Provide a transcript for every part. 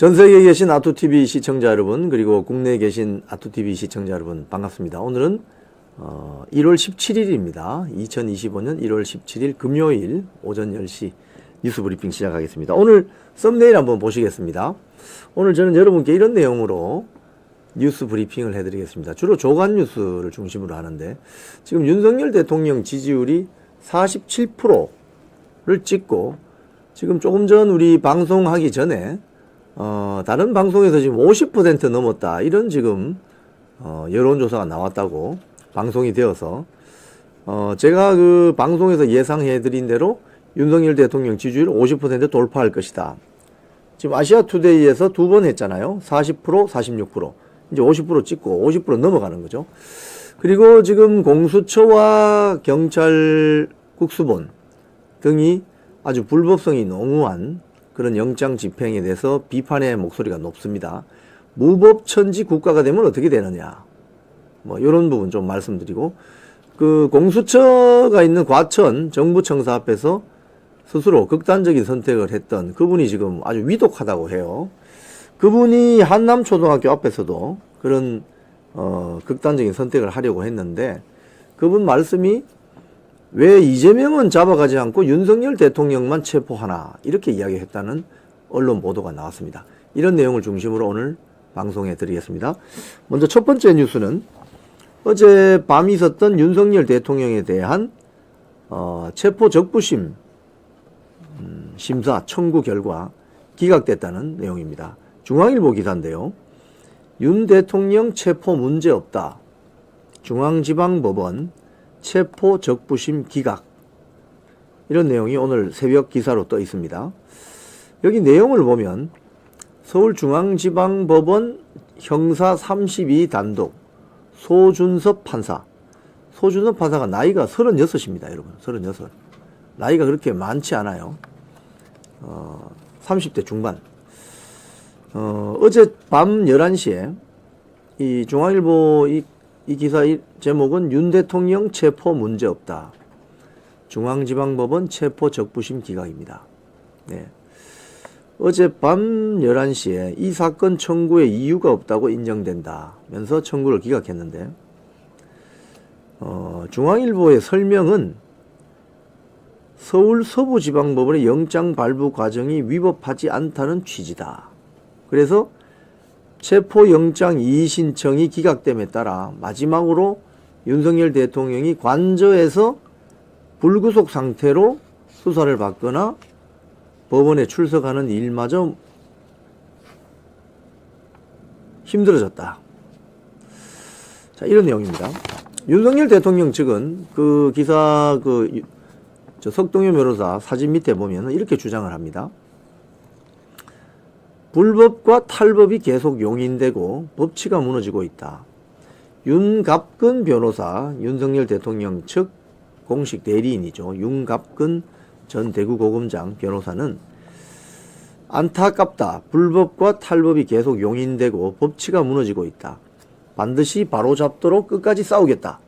전 세계에 계신 아투TV 시청자 여러분, 그리고 국내에 계신 아투TV 시청자 여러분, 반갑습니다. 오늘은 1월 17일입니다. 2025년 1월 17일 금요일 오전 10시 뉴스 브리핑 시작하겠습니다. 오늘 썸네일 한번 보시겠습니다. 오늘 저는 여러분께 이런 내용으로 뉴스 브리핑을 해드리겠습니다. 주로 조간 뉴스를 중심으로 하는데, 지금 윤석열 대통령 지지율이 47%를 찍고, 지금 조금 전 우리 방송하기 전에 다른 방송에서 지금 50% 넘었다, 이런 지금 여론조사가 나왔다고 방송이 되어서 제가 그 방송에서 예상해 드린 대로 윤석열 대통령 지지율 50% 돌파할 것이다. 지금 아시아투데이에서 두 번 했잖아요. 40%, 46%. 이제 50% 찍고 50% 넘어가는 거죠. 그리고 지금 공수처와 경찰 국수본 등이 아주 불법성이 농후한 그런 영장 집행에 대해서 비판의 목소리가 높습니다. 무법천지 국가가 되면 어떻게 되느냐, 뭐 이런 부분 좀 말씀드리고, 그 공수처가 있는 과천 정부청사 앞에서 스스로 극단적인 선택을 했던 그분이 지금 아주 위독하다고 해요. 그분이 한남초등학교 앞에서도 그런 극단적인 선택을 하려고 했는데, 그분 말씀이 왜 이재명은 잡아가지 않고 윤석열 대통령만 체포하나, 이렇게 이야기했다는 언론 보도가 나왔습니다. 이런 내용을 중심으로 오늘 방송해 드리겠습니다. 먼저 첫 번째 뉴스는 어제 밤 있었던 윤석열 대통령에 대한 체포 적부심 심사 청구 결과 기각됐다는 내용입니다. 중앙일보 기사인데요. 윤 대통령 체포 문제 없다. 중앙지방법원 체포 적부심 기각. 이런 내용이 오늘 새벽 기사로 떠 있습니다. 여기 내용을 보면 서울중앙지방법원 형사 32 단독 소준섭 판사. 소준섭 판사가 나이가 36입니다, 여러분. 36. 나이가 그렇게 많지 않아요. 30대 중반. 어제 밤 11시에 이 중앙일보 이 기사 제목은 윤 대통령 체포 문제 없다. 중앙지방법원 체포 적부심 기각입니다. 네. 어제 밤 11시에 이 사건 청구에 이유가 없다고 인정된다면서 청구를 기각했는데, 중앙일보의 설명은 서울 서부지방법원의 영장 발부 과정이 위법하지 않다는 취지다. 그래서 체포영장 이의신청이 기각됨에 따라 마지막으로 윤석열 대통령이 관저에서 불구속 상태로 수사를 받거나 법원에 출석하는 일마저 힘들어졌다. 자, 이런 내용입니다. 윤석열 대통령 측은 그 기사 석동효 변호사 사진 밑에 보면 이렇게 주장을 합니다. 불법과 탈법이 계속 용인되고 법치가 무너지고 있다. 윤갑근 변호사, 윤석열 대통령 측 공식 대리인이죠. 윤갑근 전 대구고검장 변호사는 안타깝다. 불법과 탈법이 계속 용인되고 법치가 무너지고 있다. 반드시 바로잡도록 끝까지 싸우겠다.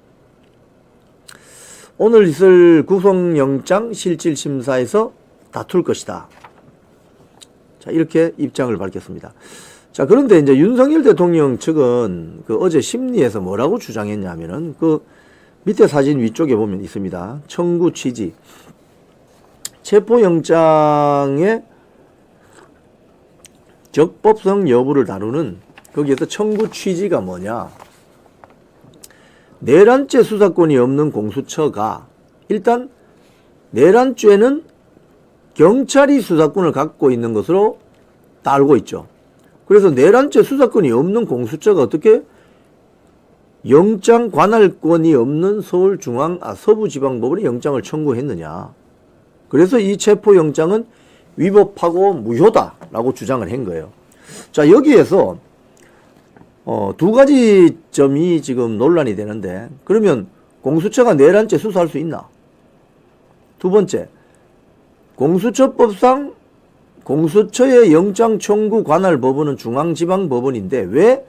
오늘 있을 구속영장 실질심사에서 다툴 것이다. 자, 이렇게 입장을 밝혔습니다. 자, 그런데 이제 윤석열 대통령 측은 어제 심리에서 뭐라고 주장했냐면은 밑에 사진 위쪽에 보면 있습니다. 청구 취지. 체포영장의 적법성 여부를 다루는 거기에서 청구 취지가 뭐냐. 내란죄 수사권이 없는 공수처가 일단 내란죄는 경찰이 수사권을 갖고 있는 것으로 다 알고 있죠. 그래서 내란죄 수사권이 없는 공수처가 어떻게 영장 관할권이 없는 서부지방법원에 영장을 청구했느냐. 그래서 이 체포영장은 위법하고 무효다라고 주장을 한 거예요. 자, 여기에서 두 가지 점이 지금 논란이 되는데, 그러면 공수처가 내란죄 수사할 수 있나? 두 번째, 공수처법상 공수처의 영장 청구 관할 법원은 중앙지방법원인데 왜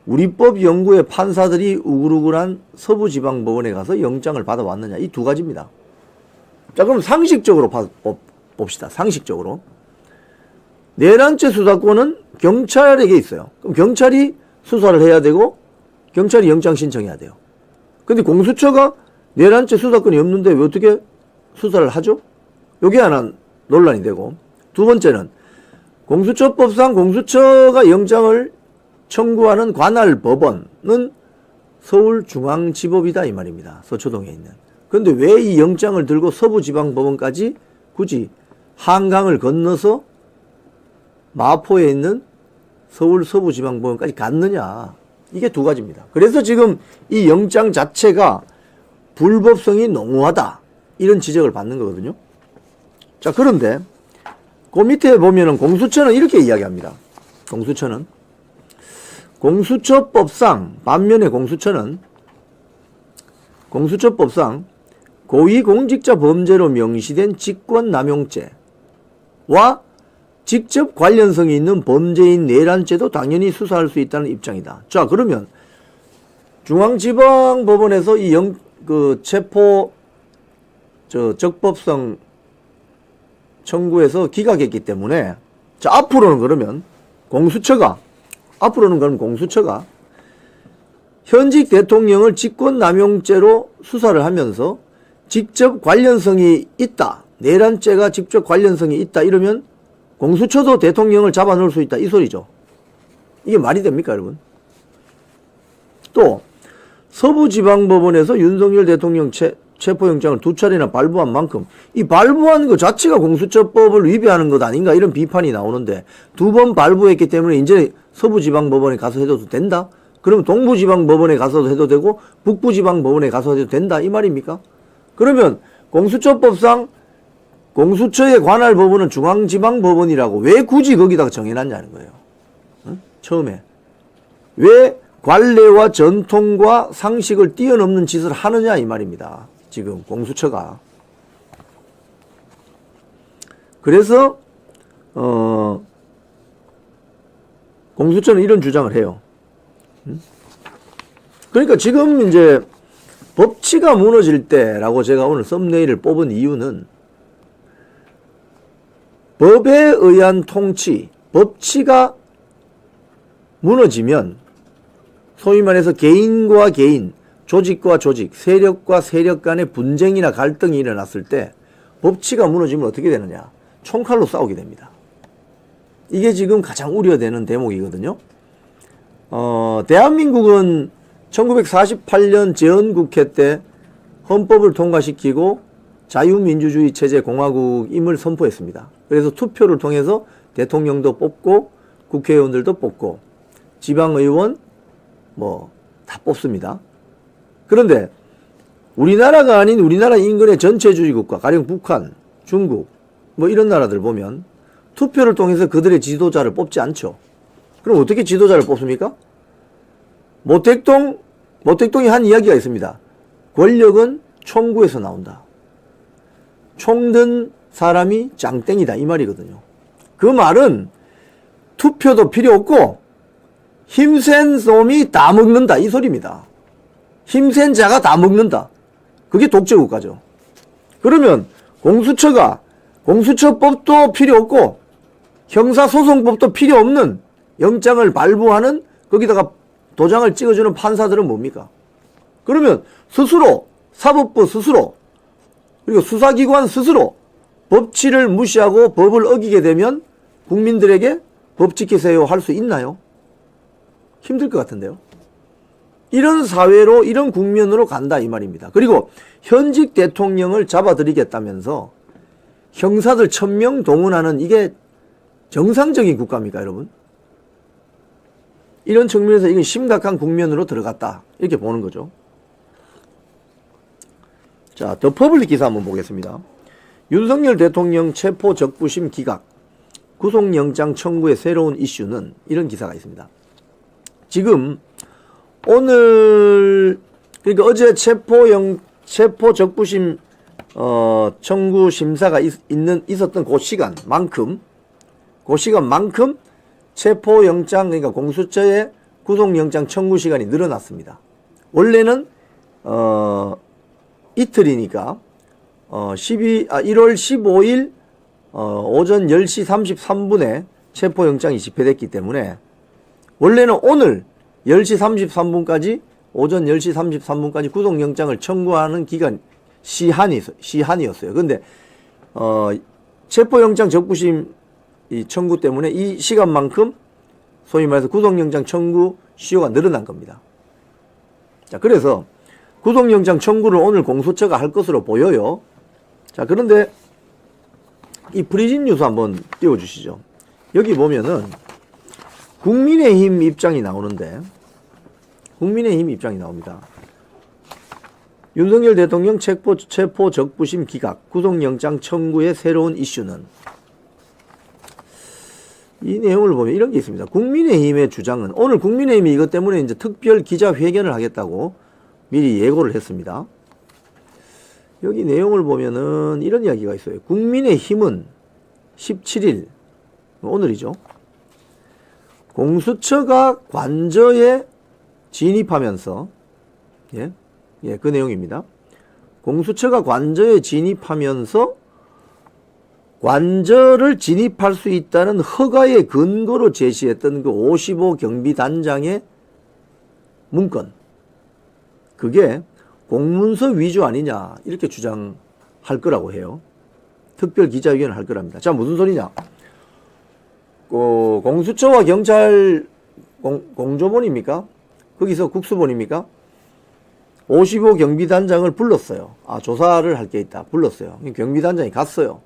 우리법 연구의 판사들이 우글우글한 서부지방법원에 가서 영장을 받아왔느냐. 이 두 가지입니다. 자, 그럼 상식적으로 봅시다. 상식적으로. 내란죄 수사권은 경찰에게 있어요. 그럼 경찰이 수사를 해야 되고 경찰이 영장 신청해야 돼요. 근데 공수처가 내란죄 수사권이 없는데 왜 어떻게 수사를 하죠? 요게 하나 논란이 되고, 두 번째는 공수처법상 공수처가 영장을 청구하는 관할 법원은 서울중앙지법이다 이 말입니다. 서초동에 있는. 그런데 왜 이 영장을 들고 서부지방법원까지 굳이 한강을 건너서 마포에 있는 서울 서부지방법원까지 갔느냐. 이게 두 가지입니다. 그래서 지금 이 영장 자체가 불법성이 농후하다. 이런 지적을 받는 거거든요. 자, 그런데 그 밑에 보면은 공수처는 이렇게 이야기합니다. 공수처법상, 반면에 공수처법상 고위공직자 범죄로 명시된 직권남용죄와 직접 관련성이 있는 범죄인 내란죄도 당연히 수사할 수 있다는 입장이다. 자, 그러면 중앙지방법원에서 체포 적법성 청구해서 기각했기 때문에, 자, 앞으로는 그럼 공수처가 현직 대통령을 직권남용죄로 수사를 하면서 직접 관련성이 있다, 내란죄가 직접 관련성이 있다 이러면 공수처도 대통령을 잡아놓을 수 있다 이 소리죠. 이게 말이 됩니까 여러분? 또 서부지방법원에서 윤석열 대통령 체포영장을 2차례나 발부한 만큼 이 발부한 것 자체가 공수처법을 위배하는 것 아닌가 이런 비판이 나오는데, 2번 발부했기 때문에 이제 서부지방법원에 가서 해도 된다? 그러면 동부지방법원에 가서도 해도 되고 북부지방법원에 가서 해도 된다 이 말입니까? 그러면 공수처법상 공수처의 관할 법원은 중앙지방법원이라고 왜 굳이 거기다가 정해놨냐는 거예요. 응? 처음에 왜 관례와 전통과 상식을 뛰어넘는 짓을 하느냐 이 말입니다. 지금 공수처가. 그래서 공수처는 이런 주장을 해요. 그러니까 지금 이제 법치가 무너질 때라고 제가 오늘 썸네일을 뽑은 이유는, 법에 의한 통치, 법치가 무너지면 소위 말해서 개인과 개인, 조직과 조직, 세력과 세력 간의 분쟁이나 갈등이 일어났을 때 법치가 무너지면 어떻게 되느냐? 총칼로 싸우게 됩니다. 이게 지금 가장 우려되는 대목이거든요. 대한민국은 1948년 재헌국회 때 헌법을 통과시키고 자유민주주의 체제 공화국임을 선포했습니다. 그래서 투표를 통해서 대통령도 뽑고 국회의원들도 뽑고 지방의원 다 뽑습니다. 그런데 우리나라가 아닌 우리나라 인근의 전체주의국가, 가령 북한, 중국 이런 나라들 보면 투표를 통해서 그들의 지도자를 뽑지 않죠. 그럼 어떻게 지도자를 뽑습니까? 모택동이 한 이야기가 있습니다. 권력은 총구에서 나온다. 총 든 사람이 짱땡이다 이 말이거든요. 그 말은 투표도 필요 없고 힘센 놈이 다 먹는다 이 소리입니다. 힘센 자가 다 먹는다. 그게 독재국가죠. 그러면 공수처법도 필요 없고 형사소송법도 필요 없는 영장을 발부하는, 거기다가 도장을 찍어주는 판사들은 뭡니까? 그러면 스스로, 사법부 스스로, 그리고 수사기관 스스로 법치를 무시하고 법을 어기게 되면 국민들에게 법 지키세요 할 수 있나요? 힘들 것 같은데요. 이런 사회로, 이런 국면으로 간다 이 말입니다. 그리고 현직 대통령을 잡아들이겠다면서 형사들 1000명 동원하는, 이게 정상적인 국가입니까 여러분? 이런 측면에서 이건 심각한 국면으로 들어갔다 이렇게 보는 거죠. 자, 더 퍼블릭 기사 한번 보겠습니다. 윤석열 대통령 체포 적부심 기각, 구속영장 청구의 새로운 이슈는, 이런 기사가 있습니다. 지금 오늘, 그러니까 어제 체포 적부심 청구 심사가 있었던 그 시간만큼 체포영장, 그러니까 공수처의 구속영장 청구 시간이 늘어났습니다. 원래는 이틀이니까 1월 15일 오전 10시 33분에 체포영장이 집행됐기 때문에 원래는 오늘 10시 33분까지 오전 10시 33분까지 구속영장을 청구하는 기간 시한이었어요. 근데 체포영장 적부심 이 청구 때문에 이 시간만큼 소위 말해서 구속영장 청구 시효가 늘어난 겁니다. 자, 그래서 구속영장 청구를 오늘 공수처가 할 것으로 보여요. 자, 그런데 이 프리즌 뉴스 한번 띄워주시죠. 여기 보면은 국민의힘 입장이 나오는데, 국민의힘 입장이 나옵니다. 윤석열 대통령 체포 적부심 기각, 구속영장 청구의 새로운 이슈는, 이 내용을 보면 이런 게 있습니다. 국민의힘의 주장은, 오늘 국민의힘이 이것 때문에 이제 특별 기자회견을 하겠다고 미리 예고를 했습니다. 여기 내용을 보면은 이런 이야기가 있어요. 국민의힘은 17일, 오늘이죠. 공수처가 관저에 진입하면서, 그 내용입니다. 공수처가 관저에 진입하면서 관저를 진입할 수 있다는 허가의 근거로 제시했던 그 55 경비단장의 문건, 그게 공문서 위조 아니냐 이렇게 주장할 거라고 해요. 특별 기자회견을 할 거랍니다. 자, 무슨 소리냐? 공수처와 경찰 공조본입니까? 거기서 국수본입니까? 55 경비단장을 불렀어요. 조사를 할 게 있다. 불렀어요. 경비단장이 갔어요.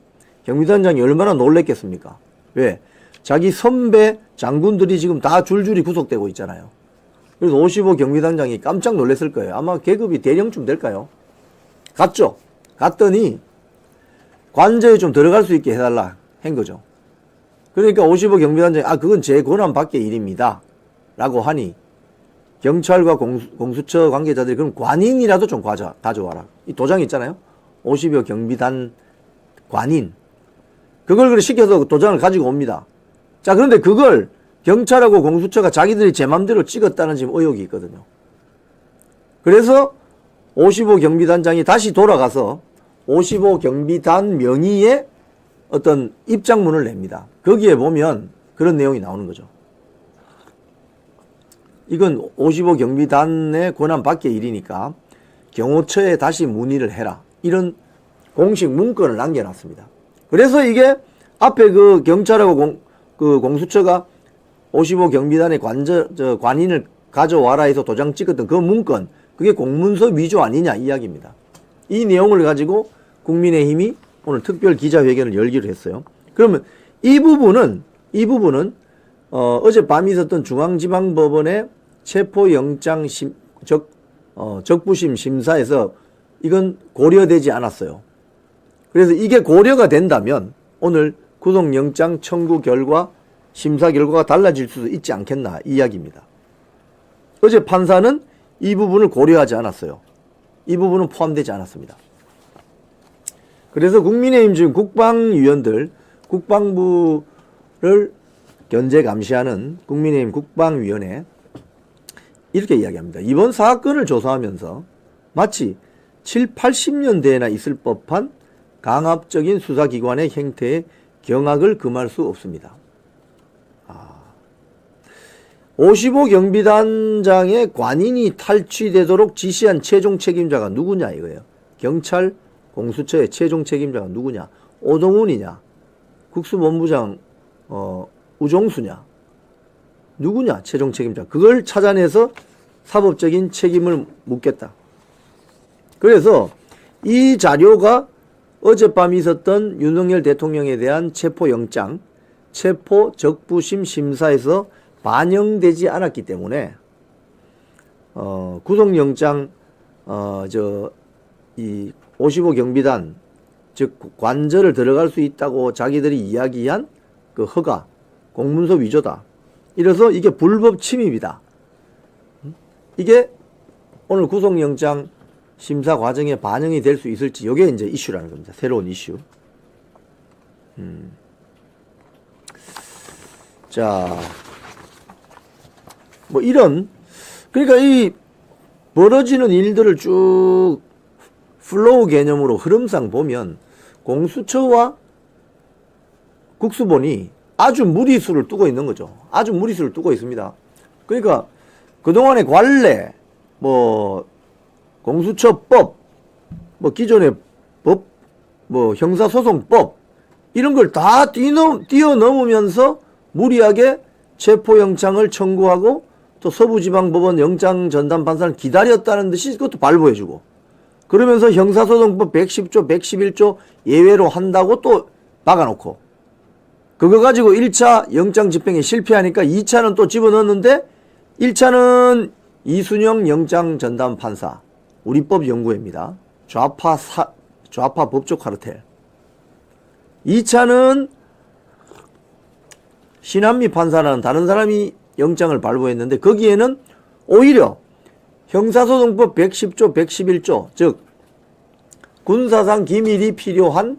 경비단장이 얼마나 놀랬겠습니까? 왜? 자기 선배 장군들이 지금 다 줄줄이 구속되고 있잖아요. 그래서 55 경비단장이 깜짝 놀랐을 거예요. 아마 계급이 대령쯤 될까요? 갔죠. 갔더니 관저에 좀 들어갈 수 있게 해달라 한 거죠. 그러니까 55 경비단장이 그건 제 권한 밖의 일입니다 라고 하니, 경찰과 공수처 관계자들이 그럼 관인이라도 좀 가져와라. 이 도장 있잖아요. 55 경비단 관인. 그걸 그래 시켜서 도장을 가지고 옵니다. 자, 그런데 그걸 경찰하고 공수처가 자기들이 제 맘대로 찍었다는 지금 의혹이 있거든요. 그래서 55 경비단장이 다시 돌아가서 55 경비단 명의의 어떤 입장문을 냅니다. 거기에 보면 그런 내용이 나오는 거죠. 이건 55 경비단의 권한 밖의 일이니까 경호처에 다시 문의를 해라. 이런 공식 문건을 남겨놨습니다. 그래서 이게 앞에 그 경찰하고 공수처가 55 경비단의 관인을 가져와라 해서 도장 찍었던 그 문건, 그게 공문서 위조 아니냐 이야기입니다. 이 내용을 가지고 국민의힘이 오늘 특별 기자회견을 열기로 했어요. 그러면 이 부분은 어젯밤 있었던 중앙지방법원의 체포영장 적부심 심사에서 이건 고려되지 않았어요. 그래서 이게 고려가 된다면 오늘 구속영장 청구 결과, 심사 결과가 달라질 수도 있지 않겠나 이 이야기입니다. 어제 판사는 이 부분을 고려하지 않았어요. 이 부분은 포함되지 않았습니다. 그래서 국민의힘 지금 국방위원들, 국방부를 견제 감시하는 국민의힘 국방위원회 이렇게 이야기합니다. 이번 사건을 조사하면서 마치 7, 80년대에나 있을 법한 강압적인 수사기관의 행태에 경악을 금할 수 없습니다. 55 경비단장의 관인이 탈취되도록 지시한 최종 책임자가 누구냐 이거예요. 경찰, 공수처의 최종 책임자가 누구냐? 오동훈이냐? 국수본부장 우종수냐? 누구냐? 최종 책임자. 그걸 찾아내서 사법적인 책임을 묻겠다. 그래서 이 자료가 어젯밤 있었던 윤석열 대통령에 대한 체포영장, 체포 적부심 심사에서 반영되지 않았기 때문에 구속영장 이 55 경비단 즉 관저를 들어갈 수 있다고 자기들이 이야기한 그 허가 공문서 위조다. 이래서 이게 불법 침입이다. 이게 오늘 구속영장 심사 과정에 반영이 될 수 있을지, 이게 이제 이슈라는 겁니다. 새로운 이슈. 자, 뭐 이런, 그러니까 이 벌어지는 일들을 쭉 플로우 개념으로 흐름상 보면 공수처와 국수본이 아주 무리수를 두고 있는 거죠. 아주 무리수를 두고 있습니다. 그러니까 그동안의 관례, 뭐 공수처법, 뭐 기존의 법, 뭐 형사소송법 이런 걸 다 뛰어넘으면서 무리하게 체포영장을 청구하고 또 서부지방법원 영장전담판사를 기다렸다는 듯이 그것도 발부해주고 그러면서 형사소송법 110조, 111조 예외로 한다고 또 막아놓고 그거 가지고 1차 영장 집행에 실패하니까 2차는 또 집어넣었는데 1차는 이순영 영장전담판사 우리법연구회입니다. 좌파 법조 카르텔. 2차는 신한미 판사라는 다른 사람이 영장을 발부했는데 거기에는 오히려 형사소송법 110조, 111조 즉 군사상 기밀이 필요한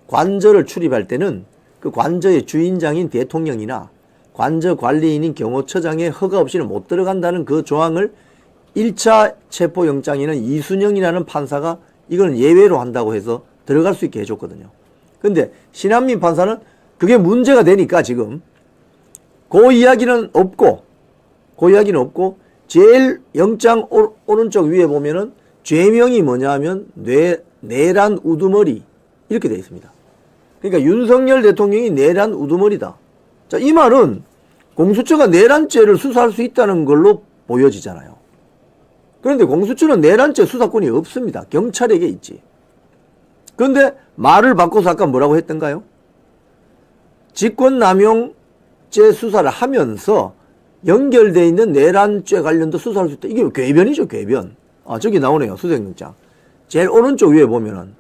관저를 출입할 때는 그 관저의 주인장인 대통령이나 관저 관리인인 경호처장의 허가 없이는 못 들어간다는 그 조항을 1차 체포영장에는 이순영이라는 판사가 이건 예외로 한다고 해서 들어갈 수 있게 해줬거든요. 근데 신한민 판사는 그게 문제가 되니까 지금 그 이야기는 없고 제일 영장 오른쪽 위에 보면은 죄명이 뭐냐 하면 내란 우두머리 이렇게 되어 있습니다. 그러니까 윤석열 대통령이 내란 우두머리다. 자, 이 말은 공수처가 내란죄를 수사할 수 있다는 걸로 보여지잖아요. 그런데 공수처는 내란죄 수사권이 없습니다. 경찰에게 있지. 그런데 말을 바꿔서 아까 뭐라고 했던가요? 직권남용죄 수사를 하면서 연결되어 있는 내란죄 관련도 수사할 수 있다. 이게 궤변이죠, 궤변. 아, 저기 나오네요, 수색영장. 제일 오른쪽 위에 보면은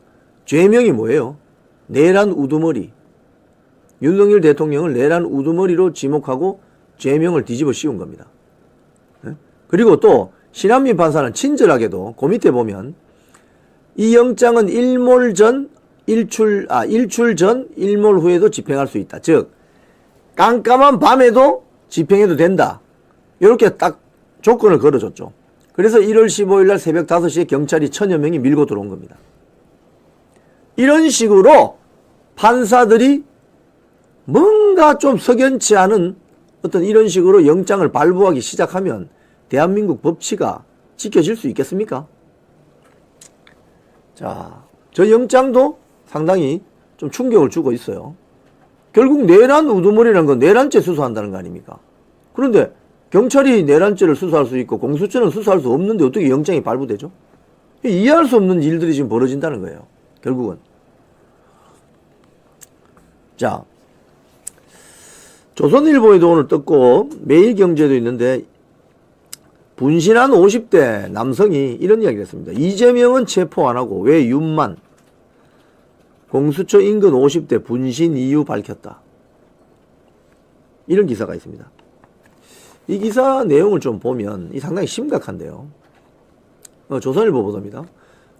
죄명이 뭐예요? 내란 우두머리. 윤석열 대통령을 내란 우두머리로 지목하고 죄명을 뒤집어 씌운 겁니다. 네? 그리고 또 신한민 판사는 친절하게도 그 밑에 보면 이 영장은 일출 전 일몰 후에도 집행할 수 있다. 즉 깜깜한 밤에도 집행해도 된다. 이렇게 딱 조건을 걸어줬죠. 그래서 1월 15일 날 새벽 5시에 경찰이 1000여 명이 밀고 들어온 겁니다. 이런 식으로 판사들이 뭔가 좀 석연치 않은 어떤 이런 식으로 영장을 발부하기 시작하면 대한민국 법치가 지켜질 수 있겠습니까? 자, 저 영장도 상당히 좀 충격을 주고 있어요. 결국 내란 우두머리라는 건 내란죄 수사한다는 거 아닙니까? 그런데 경찰이 내란죄를 수사할 수 있고 공수처는 수사할 수 없는데 어떻게 영장이 발부되죠? 이해할 수 없는 일들이 지금 벌어진다는 거예요. 결국은. 자, 조선일보에도 오늘 떴고 매일경제도 있는데 분신한 50대 남성이 이런 이야기를 했습니다. 이재명은 체포 안 하고 왜 윤만 공수처 인근 50대 분신 이유 밝혔다. 이런 기사가 있습니다. 이 기사 내용을 좀 보면 상당히 심각한데요. 조선일보 보도입니다.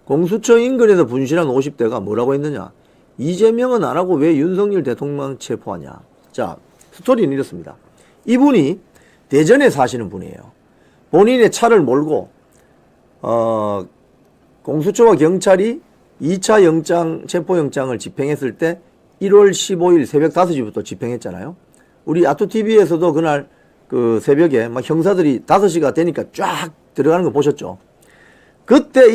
공수처 인근에서 분신한 50대가 뭐라고 했느냐. 이재명은 안 하고 왜 윤석열 대통령 체포하냐. 자, 스토리는 이렇습니다. 이분이 대전에 사시는 분이에요. 본인의 차를 몰고 공수처와 경찰이 2차 영장 체포영장을 집행했을 때 1월 15일 새벽 5시부터 집행했잖아요. 우리 아토TV에서도 그날 그 새벽에 막 형사들이 5시가 되니까 쫙 들어가는 거 보셨죠. 그때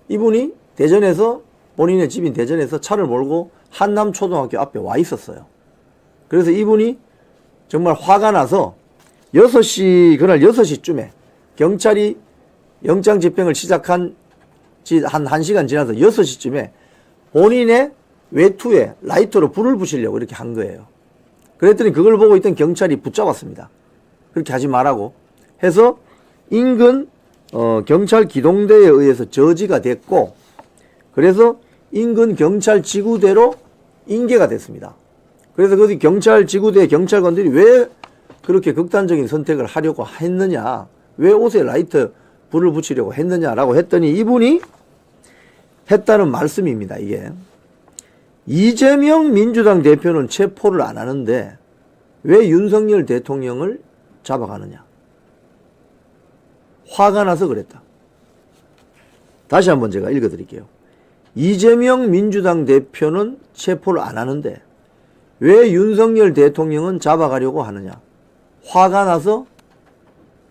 이분이 대전에서 본인의 집인 대전에서 차를 몰고 한남초등학교 앞에 와 있었어요. 그래서 이분이 정말 화가 나서 그날 6시쯤에 경찰이 영장 집행을 시작한 지 한 1시간 지나서 6시쯤에 본인의 외투에 라이터로 불을 붙이려고 이렇게 한 거예요. 그랬더니 그걸 보고 있던 경찰이 붙잡았습니다. 그렇게 하지 말라고 해서 인근 경찰 기동대에 의해서 저지가 됐고 그래서 인근 경찰 지구대로 인계가 됐습니다. 그래서 그 경찰 지구대 경찰관들이 왜 그렇게 극단적인 선택을 하려고 했느냐, 왜 옷에 라이터 불을 붙이려고 했느냐라고 했더니 이분이 했다는 말씀입니다. 이게 이재명 민주당 대표는 체포를 안 하는데 왜 윤석열 대통령을 잡아가느냐. 화가 나서 그랬다. 다시 한번 제가 읽어드릴게요. 이재명 민주당 대표는 체포를 안 하는데 왜 윤석열 대통령은 잡아가려고 하느냐. 화가 나서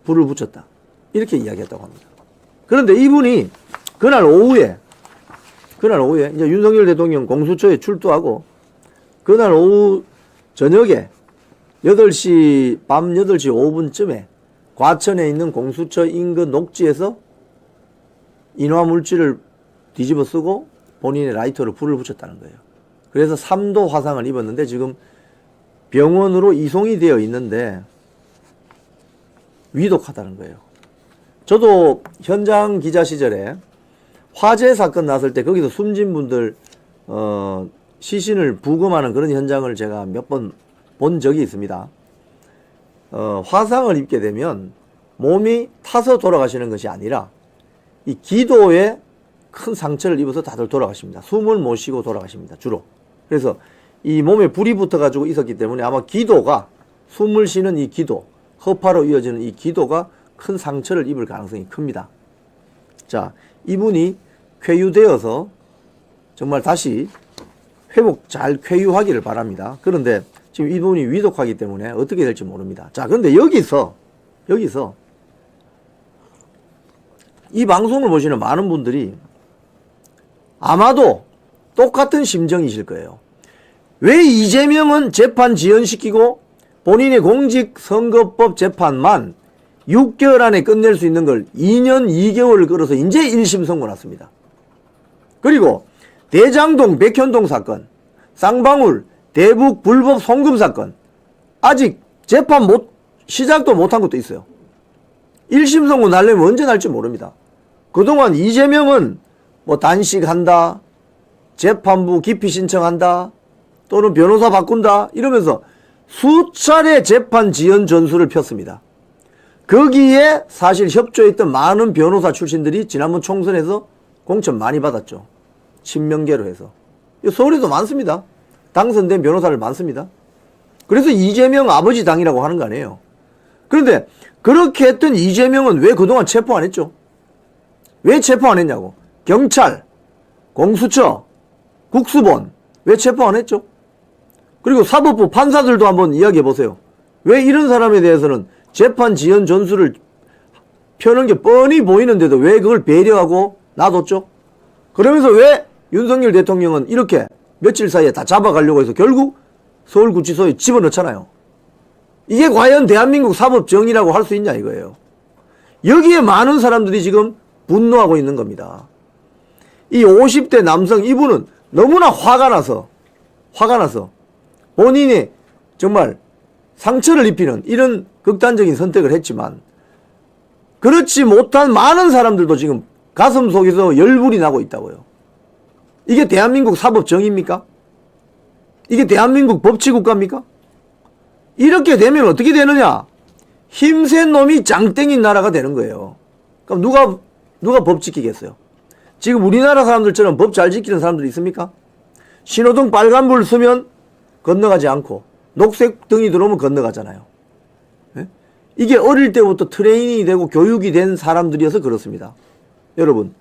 불을 붙였다. 이렇게 이야기했다고 합니다. 그런데 이분이 그날 오후에 이제 윤석열 대통령 공수처에 출두하고 그날 오후 저녁에 8시, 밤 8시 5분쯤에 과천에 있는 공수처 인근 녹지에서 인화물질을 뒤집어 쓰고 본인의 라이터로 불을 붙였다는 거예요. 그래서 3도 화상을 입었는데 지금 병원으로 이송이 되어 있는데 위독하다는 거예요. 저도 현장 기자 시절에 화재 사건 났을 때 거기서 숨진 분들 시신을 부검하는 그런 현장을 제가 몇 번 본 적이 있습니다. 화상을 입게 되면 몸이 타서 돌아가시는 것이 아니라 이 기도에 큰 상처를 입어서 다들 돌아가십니다. 숨을 못 쉬고 돌아가십니다. 주로. 그래서 이 몸에 불이 붙어가지고 있었기 때문에 아마 기도가 숨을 쉬는 이 기도, 허파로 이어지는 이 기도가 큰 상처를 입을 가능성이 큽니다. 자, 이분이 쾌유되어서 정말 다시 회복 잘 쾌유하기를 바랍니다. 그런데 지금 이분이 위독하기 때문에 어떻게 될지 모릅니다. 자, 그런데 여기서 이 방송을 보시는 많은 분들이 아마도 똑같은 심정이실 거예요. 왜 이재명은 재판 지연시키고 본인의 공직선거법 재판만 6개월 안에 끝낼 수 있는 걸 2년 2개월을 끌어서 이제 1심 선고 났습니다. 그리고 대장동 백현동 사건, 쌍방울 대북 불법 송금 사건 아직 재판 시작도 못한 것도 있어요. 1심 선고 날려면 언제 날지 모릅니다. 그동안 이재명은 뭐 단식한다, 재판부 기피 신청한다, 또는 변호사 바꾼다 이러면서 수차례 재판 지연 전술을 폈습니다. 거기에 사실 협조했던 많은 변호사 출신들이 지난번 총선에서 공천 많이 받았죠. 친명계로 해서. 서울에도 많습니다. 당선된 변호사를 많습니다. 그래서 이재명 아버지 당이라고 하는 거 아니에요. 그런데 그렇게 했던 이재명은 왜 그동안 체포 안 했죠? 왜 체포 안 했냐고. 경찰, 공수처, 국수본 왜 체포 안 했죠? 그리고 사법부 판사들도 한번 이야기해 보세요. 왜 이런 사람에 대해서는 재판 지연 전술을 펴는 게 뻔히 보이는데도 왜 그걸 배려하고 놔뒀죠? 그러면서 왜 윤석열 대통령은 이렇게 며칠 사이에 다 잡아가려고 해서 결국 서울구치소에 집어넣잖아요. 이게 과연 대한민국 사법정의라고 할 수 있냐 이거예요. 여기에 많은 사람들이 지금 분노하고 있는 겁니다. 이 50대 남성 이분은 너무나 화가 나서 본인이 정말 상처를 입히는 이런 극단적인 선택을 했지만 그렇지 못한 많은 사람들도 지금 가슴 속에서 열불이 나고 있다고요. 이게 대한민국 사법정의입니까? 이게 대한민국 법치국가입니까? 이렇게 되면 어떻게 되느냐? 힘센 놈이 장땡인 나라가 되는 거예요. 그럼 누가 법 지키겠어요? 지금 우리나라 사람들처럼 법 잘 지키는 사람들이 있습니까? 신호등 빨간불 쓰면 건너가지 않고 녹색 등이 들어오면 건너가잖아요. 네? 이게 어릴 때부터 트레이닝이 되고 교육이 된 사람들이어서 그렇습니다. 여러분,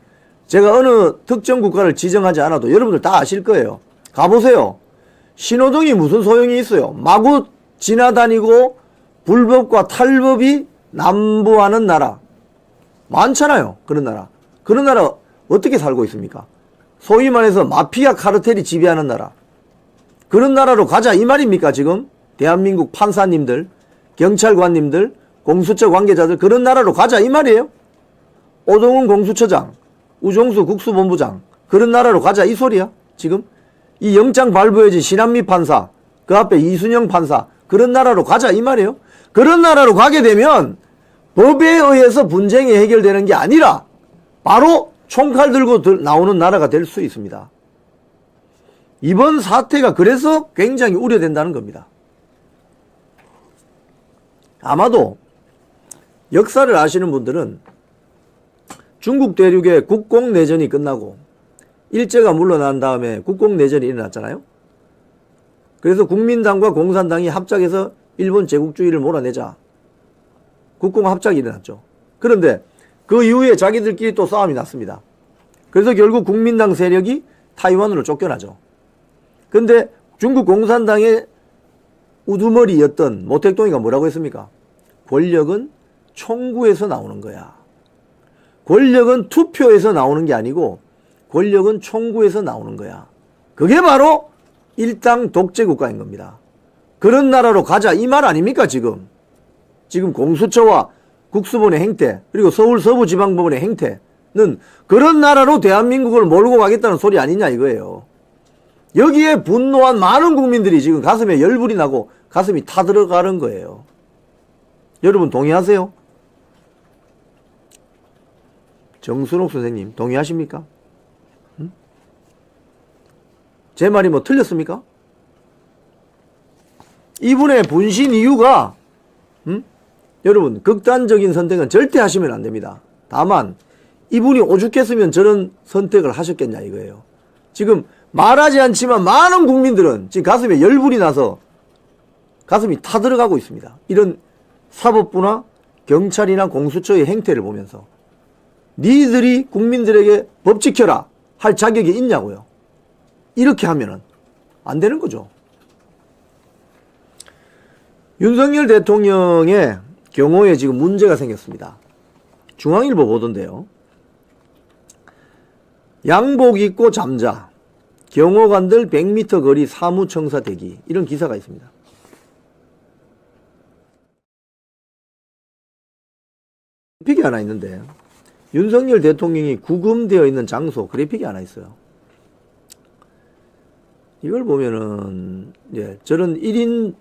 제가 어느 특정 국가를 지정하지 않아도 여러분들 다 아실 거예요. 가보세요. 신호등이 무슨 소용이 있어요? 마구 지나다니고 불법과 탈법이 난무하는 나라 많잖아요. 그런 나라 어떻게 살고 있습니까? 소위 말해서 마피아 카르텔이 지배하는 나라, 그런 나라로 가자 이 말입니까? 지금 대한민국 판사님들, 경찰관님들, 공수처 관계자들 그런 나라로 가자 이 말이에요? 오동훈 공수처장, 우종수 국수본부장 그런 나라로 가자 이 소리야? 지금 이 영장 발부해진 신한미 판사, 그 앞에 이순영 판사 그런 나라로 가자 이 말이에요? 그런 나라로 가게 되면 법에 의해서 분쟁이 해결되는 게 아니라 바로 총칼 들고 나오는 나라가 될 수 있습니다. 이번 사태가 그래서 굉장히 우려된다는 겁니다. 아마도 역사를 아시는 분들은 중국 대륙의 국공내전이 끝나고 일제가 물러난 다음에 국공내전이 일어났잖아요. 그래서 국민당과 공산당이 합작해서 일본 제국주의를 몰아내자 국공합작이 일어났죠. 그런데 그 이후에 자기들끼리 또 싸움이 났습니다. 그래서 결국 국민당 세력이 타이완으로 쫓겨나죠. 근데 중국 공산당의 우두머리였던 모택동이가 뭐라고 했습니까? 권력은 총구에서 나오는 거야. 권력은 투표에서 나오는 게 아니고 권력은 총구에서 나오는 거야. 그게 바로 일당 독재 국가인 겁니다. 그런 나라로 가자 이 말 아닙니까 지금? 지금 공수처와 국수본의 행태 그리고 서울 서부지방법원의 행태는 그런 나라로 대한민국을 몰고 가겠다는 소리 아니냐 이거예요. 여기에 분노한 많은 국민들이 지금 가슴에 열불이 나고 가슴이 타들어가는 거예요. 여러분 동의하세요? 정순옥 선생님 동의하십니까? 응? 제 말이 뭐 틀렸습니까? 이분의 분신 이유가 여러분 극단적인 선택은 절대 하시면 안 됩니다. 다만 이분이 오죽했으면 저런 선택을 하셨겠냐 이거예요. 지금 말하지 않지만 많은 국민들은 지금 가슴에 열불이 나서 가슴이 타들어가고 있습니다. 이런 사법부나 경찰이나 공수처의 행태를 보면서 니들이 국민들에게 법 지켜라 할 자격이 있냐고요. 이렇게 하면은 안 되는 거죠. 윤석열 대통령의 경호에 지금 문제가 생겼습니다. 중앙일보 보던데요. 양복 입고 잠자. 경호관들 100m 거리 사무청사 대기. 이런 기사가 있습니다. 그래픽이 하나 있는데 윤석열 대통령이 구금되어 있는 장소 그래픽이 하나 있어요. 이걸 보면은 이제 저런 1인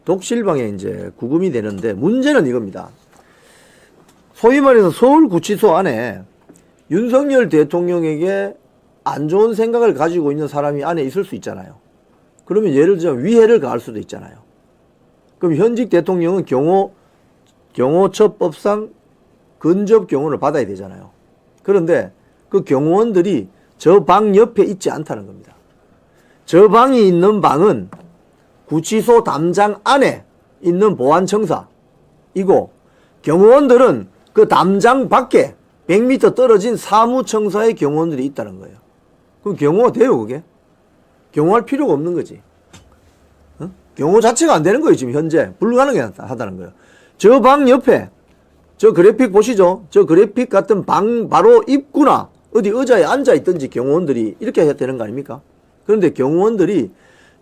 독실방에 이제 구금이 되는데 문제는 이겁니다. 소위 말해서 서울구치소 안에 윤석열 대통령에게 안 좋은 생각을 가지고 있는 사람이 안에 있을 수 있잖아요. 그러면 예를 들자면 위해를 가할 수도 있잖아요. 그럼 현직 대통령은 경호처법상 근접 경호를 받아야 되잖아요. 그런데 그 경호원들이 저 방 옆에 있지 않다는 겁니다. 저 방이 있는 방은 구치소 담장 안에 있는 보안청사이고 경호원들은 그 담장 밖에 100m 떨어진 사무청사의 경호원들이 있다는 거예요. 그럼 경호가 돼요 그게? 경호할 필요가 없는 거지. 어? 경호 자체가 안 되는 거예요 지금 현재. 불가능하다는 거예요. 저 방 옆에 저 그래픽 보시죠. 저 그래픽 같은 방 바로 입구나 어디 의자에 앉아있든지 경호원들이 이렇게 해야 되는 거 아닙니까? 그런데 경호원들이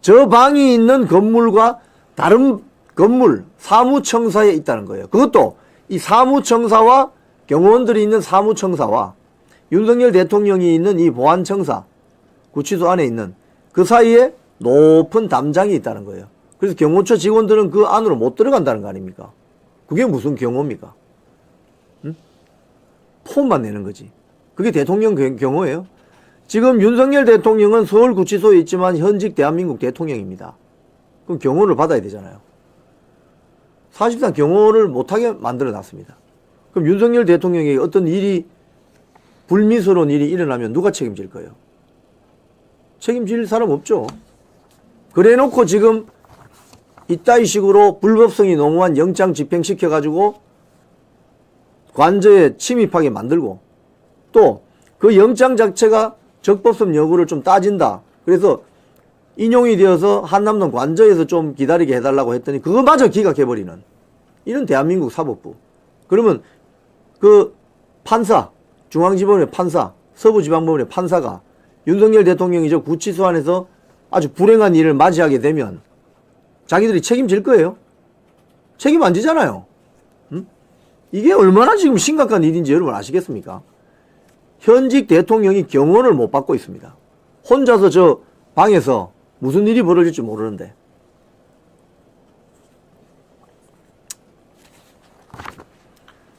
저 방이 있는 건물과 다른 건물 사무청사에 있다는 거예요. 그것도 이 사무청사와 경호원들이 있는 사무청사와 윤석열 대통령이 있는 이 보안청사 구치소 안에 있는 그 사이에 높은 담장이 있다는 거예요. 그래서 경호처 직원들은 그 안으로 못 들어간다는 거 아닙니까? 그게 무슨 경호입니까? 응? 폼만 내는 거지. 그게 대통령 경호예요? 지금 윤석열 대통령은 서울구치소에 있지만 현직 대한민국 대통령입니다. 그럼 경호를 받아야 되잖아요. 사실상 경호를 못하게 만들어 놨습니다. 그럼 윤석열 대통령에게 어떤 일이 불미스러운 일이 일어나면 누가 책임질 거예요? 책임질 사람 없죠. 그래 놓고 지금 이따위 식으로 불법성이 농후한 영장 집행시켜가지고 관저에 침입하게 만들고 또 그 영장 자체가 적법성 여부를 좀 따진다. 그래서 인용이 되어서 한남동 관저에서 좀 기다리게 해달라고 했더니 그거마저 기각해버리는 이런 대한민국 사법부. 그러면 그 판사, 중앙지법원의 판사, 서부지방법원의 판사가 윤석열 대통령이 저 구치소 안에서 아주 불행한 일을 맞이하게 되면 자기들이 책임질 거예요? 책임 안 지잖아요. 응? 이게 얼마나 지금 심각한 일인지 여러분 아시겠습니까? 현직 대통령이 경호를 못 받고 있습니다. 혼자서 저 방에서 무슨 일이 벌어질지 모르는데.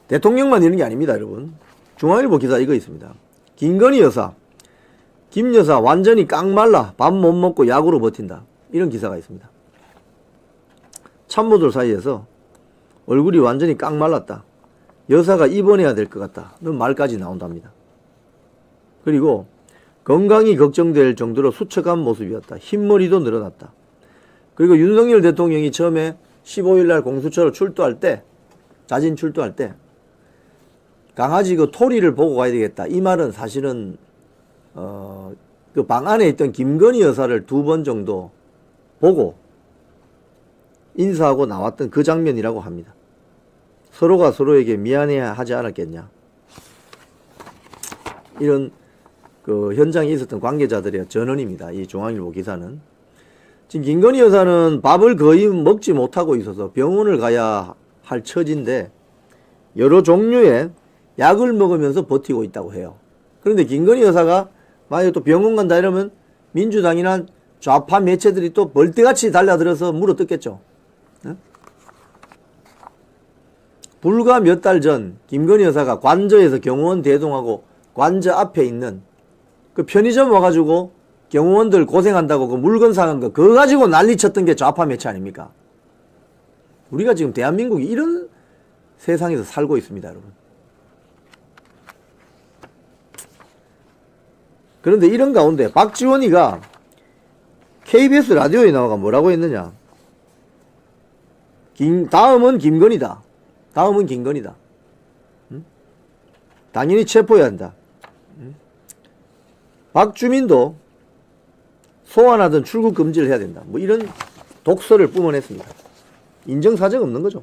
대통령만 이런 게 아닙니다, 여러분. 중앙일보 기사 이거 있습니다. 김건희 여사, 김 여사 완전히 깡말라 밥 못 먹고 약으로 버틴다. 이런 기사가 있습니다. 참모들 사이에서 얼굴이 완전히 깡말랐다. 여사가 입원해야 될 것 같다. 는 말까지 나온답니다. 그리고 건강이 걱정될 정도로 수척한 모습이었다. 흰머리도 늘어났다. 그리고 윤석열 대통령이 처음에 15일날 공수처로 출두할 때, 자진 출두할 때 강아지 그 토리를 보고 가야 되겠다. 이 말은 사실은 그 방 안에 있던 김건희 여사를 2번 정도 보고 인사하고 나왔던 그 장면이라고 합니다. 서로가 서로에게 미안해 하지 않았겠냐. 이런 그 현장에 있었던 관계자들의 전언입니다. 이 중앙일보 기사는. 지금 김건희 여사는 밥을 거의 먹지 못하고 있어서 병원을 가야 할 처지인데 여러 종류의 약을 먹으면서 버티고 있다고 해요. 그런데 김건희 여사가 만약에 또 병원 간다 이러면 민주당이나 좌파 매체들이 또 벌떼같이 달려들어서 물어뜯겠죠. 네? 불과 몇 달 전 김건희 여사가 관저에서 경호원 대동하고 관저 앞에 있는 그 편의점 와가지고 경호원들 고생한다고 그 물건 사는 거 그거 가지고 난리쳤던 게 좌파 매체 아닙니까? 우리가 지금 대한민국이 이런 세상에서 살고 있습니다, 여러분. 그런데 이런 가운데 박지원이가 KBS 라디오에 나와가 뭐라고 했느냐. 다음은 김건희다. 다음은 김건희다. 응? 당연히 체포해야 한다. 응? 박주민도 소환하든 출국 금지를 해야 된다. 뭐 이런 독서를 뿜어냈습니다. 인정사정 없는 거죠.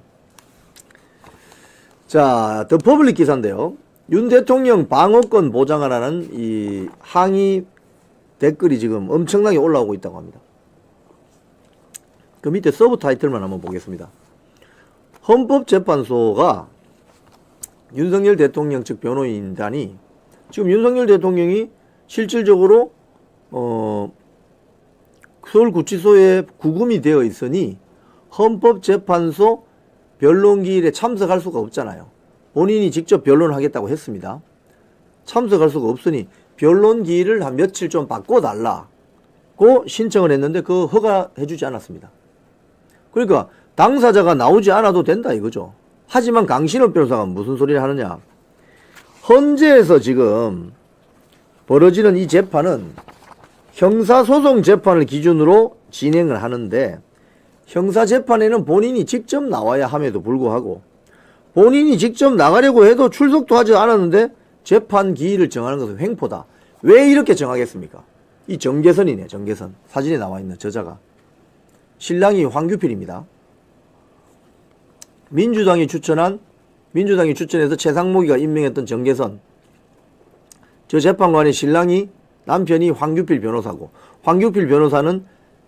자, 더 퍼블릭 기사인데요. 윤 대통령 방어권 보장하라는 이 항의 댓글이 지금 엄청나게 올라오고 있다고 합니다. 그 밑에 서브 타이틀만 한번 보겠습니다. 헌법재판소가 윤석열 대통령 측 변호인단이 지금 윤석열 대통령이 실질적으로 서울구치소에 구금이 되어 있으니 헌법재판소 변론기일에 참석할 수가 없잖아요. 본인이 직접 변론하겠다고 했습니다. 참석할 수가 없으니 변론기일을 한 며칠 좀 바꿔달라고 신청을 했는데 그 허가해주지 않았습니다. 그러니까 당사자가 나오지 않아도 된다 이거죠. 하지만 강신업 변호사가 무슨 소리를 하느냐. 헌재에서 지금 벌어지는 이 재판은 형사소송 재판을 기준으로 진행을 하는데 형사재판에는 본인이 직접 나와야 함에도 불구하고 본인이 직접 나가려고 해도 출석도 하지 않았는데 재판 기일을 정하는 것은 횡포다. 왜 이렇게 정하겠습니까? 이 정계선이네, 정계선. 사진에 나와 있는 저자가. 신랑이 황규필입니다. 민주당이 추천해서 최상목이가 임명했던 정계선. 저 재판관의 신랑이 남편이 황규필 변호사고, 황규필 변호사는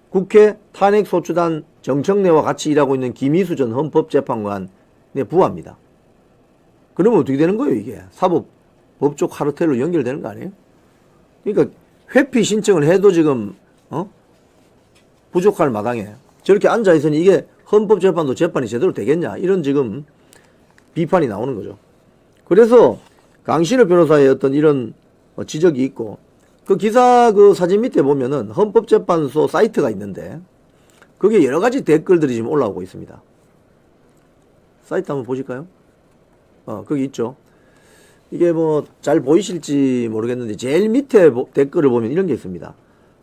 국회 탄핵소추단 정청래와 같이 일하고 있는 김희수 전 헌법재판관의 부하입니다. 그러면 어떻게 되는 거예요, 이게? 사법, 법적 카르텔로 연결되는 거 아니에요? 그러니까 회피 신청을 해도 지금, 부족할 마당에 저렇게 앉아있으니 이게 헌법재판도 재판이 제대로 되겠냐? 이런 지금 비판이 나오는 거죠. 그래서 강신업 변호사의 어떤 이런 지적이 있고, 그 기사 그 사진 밑에 보면은 헌법재판소 사이트가 있는데 거기에 여러 가지 댓글들이 지금 올라오고 있습니다. 사이트 한번 보실까요? 거기 있죠. 이게 뭐 잘 보이실지 모르겠는데 제일 밑에 댓글을 보면 이런 게 있습니다.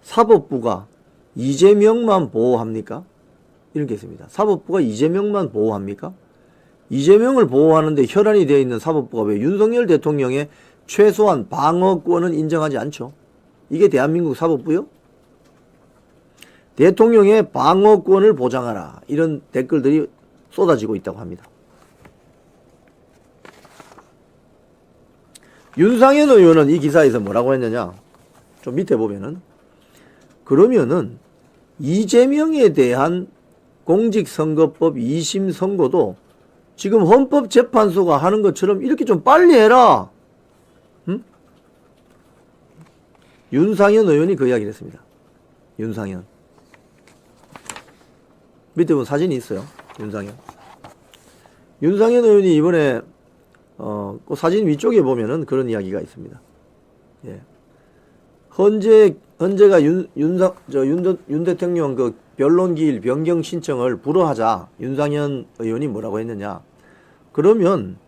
사법부가 이재명만 보호합니까? 이런 게 있습니다. 사법부가 이재명만 보호합니까? 이재명을 보호하는데 혈안이 되어 있는 사법부가 왜 윤석열 대통령의 최소한 방어권은 인정하지 않죠? 이게 대한민국 사법부요? 대통령의 방어권을 보장하라. 이런 댓글들이 쏟아지고 있다고 합니다. 윤상현 의원은 이 기사에서 뭐라고 했느냐? 좀 밑에 보면은 그러면은 이재명에 대한 공직선거법 2심 선고도 지금 헌법재판소가 하는 것처럼 이렇게 좀 빨리 해라. 응? 윤상현 의원이 그 이야기를 했습니다. 윤상현. 밑에 보면 사진이 있어요. 윤상현. 윤상현 의원이 이번에 그 사진 위쪽에 보면은 그런 이야기가 있습니다. 예. 헌재가 윤 대통령 그 변론기일 변경 신청을 불허하자 윤상현 의원이 뭐라고 했느냐. 그러면